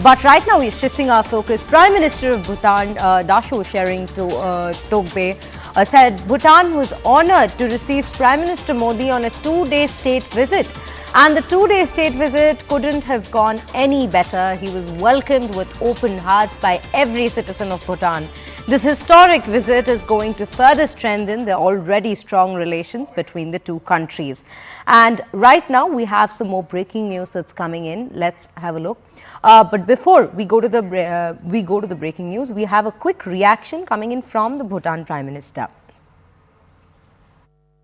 But right now we're shifting our focus. Prime Minister of Bhutan, Dasho Togay, said Bhutan was honored to receive Prime Minister Modi on a 2-day state visit. And the 2-day state visit couldn't have gone any better. He was welcomed with open hearts by every citizen of Bhutan. This historic visit is going to further strengthen the already strong relations between the two countries. And right now we have some more breaking news that's coming in. Let's have a look. But before we go to the breaking news, we have a quick reaction coming in from the Bhutan Prime Minister.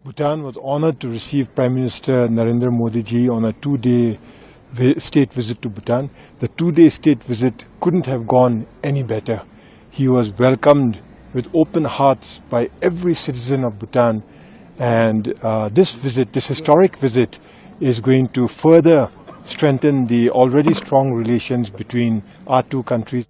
Bhutan was honored to receive Prime Minister Narendra Modi ji on a 2-day state visit to Bhutan. The 2-day state visit couldn't have gone any better. He was welcomed with open hearts by every citizen of Bhutan, and this historic visit, is going to further strengthen the already strong relations between our two countries.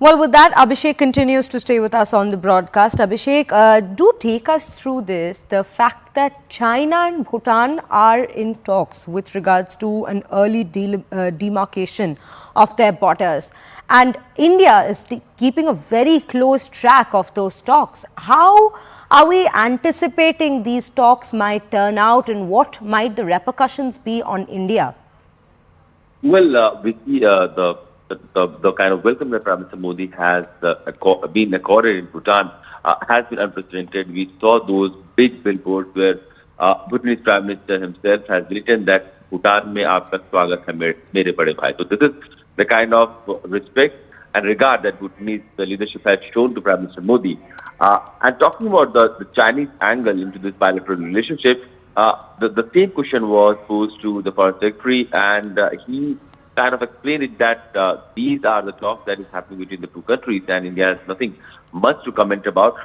Well, with that, Abhishek continues to stay with us on the broadcast. Abhishek, do take us through this, the fact that China and Bhutan are in talks with regards to an early demarcation of their borders. And India is keeping a very close track of those talks. How are we anticipating these talks might turn out, and what might the repercussions be on India? Well, we see the kind of welcome that Prime Minister Modi has been accorded in Bhutan has been unprecedented. We saw those big billboards where Bhutanese Prime Minister himself has written that Bhutan mein aapka swagat hai mere bade bhai. So this is the kind of respect and regard that Bhutanese leadership has shown to Prime Minister Modi. And talking about the Chinese angle into this bilateral relationship, the same question was posed to the Foreign Secretary, and he kind of explained it that these are the talks that is happening between the two countries, and India has nothing much to comment about.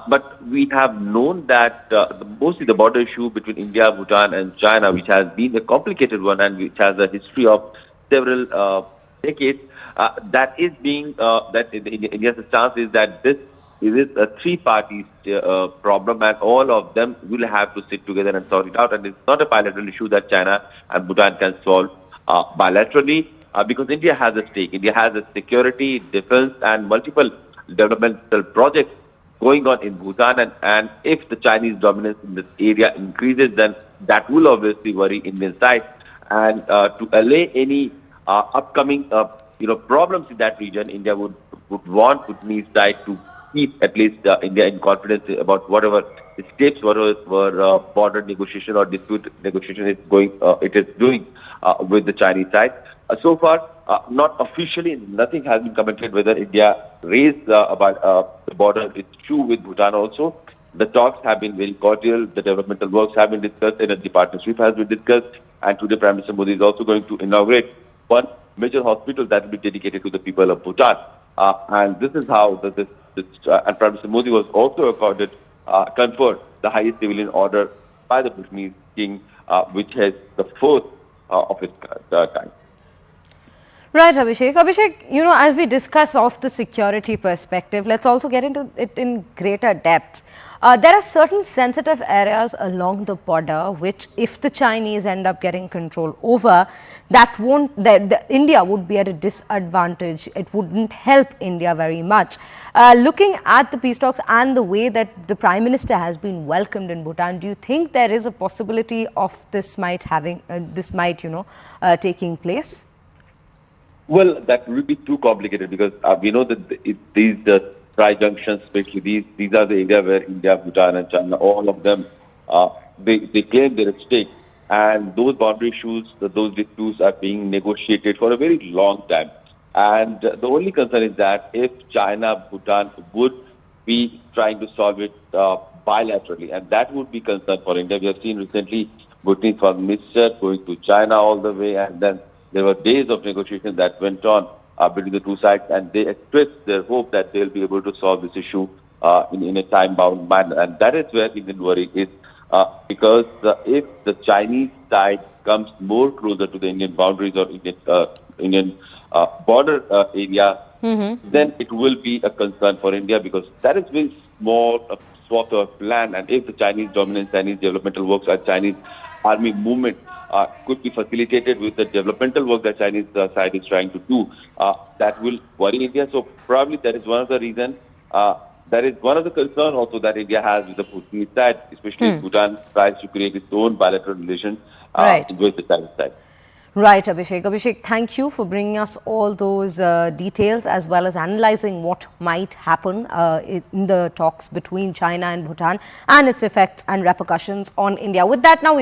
But we have known that mostly the border issue between India, Bhutan and China, which has been a complicated one and which has a history of several decades, that is being, that India's stance is that this is a three-party problem, and all of them will have to sit together and sort it out. And it's not a bilateral issue that China and Bhutan can solve bilaterally, because India has a stake. India has a security, defense, and multiple developmental projects going on in Bhutan. And if the Chinese dominance in this area increases, then that will obviously worry Indian side. And to allay any upcoming problems in that region, India would want Bhutanese side to keep at least India in confidence about whatever steps, whatever border negotiation or dispute negotiation is doing with the Chinese side. So far, not officially, nothing has been commented whether India raised about the border issue with Bhutan also. The talks have been very cordial. The developmental works have been discussed. Energy partnership has been discussed. And today, Prime Minister Modi is also going to inaugurate one major hospital that will be dedicated to the people of Bhutan. And this is how and Prime Minister Modi was also conferred the highest civilian order by the Bhutanese king, which is the fourth of its time. Right, Abhishek. Abhishek, as we discuss of the security perspective, let's also get into it in greater depth. There are certain sensitive areas along the border which, if the Chinese end up getting control over, India would be at a disadvantage. It wouldn't help India very much. Looking at the peace talks and the way that the Prime Minister has been welcomed in Bhutan, do you think there is a possibility of this taking place? Well, that will be too complicated, because we know that these tri-junctions, especially these are the area where India, Bhutan and China, all of them, they claim their stake. And those boundary issues, those disputes are being negotiated for a very long time. And the only concern is that if China, Bhutan would be trying to solve it bilaterally, and that would be concern for India. We have seen recently Bhutanese Foreign Minister going to China all the way, and then there were days of negotiation that went on between the two sides, and they expressed their hope that they'll be able to solve this issue in a time-bound manner. And that is where Indian worry is, because if the Chinese side comes more closer to the Indian boundaries or Indian border area, then it will be a concern for India, because that is very small swath of land. And if the Chinese dominance, Chinese developmental works, and Chinese army movement could be facilitated with the developmental work that Chinese side is trying to do. That will worry India. So probably that is one of the reasons. That is one of the concerns also that India has with the Bhutanese side, especially if Bhutan tries to create its own bilateral relations Right. with the Chinese side. Right, Abhishek. Abhishek, thank you for bringing us all those details as well as analyzing what might happen in the talks between China and Bhutan and its effects and repercussions on India. With that, now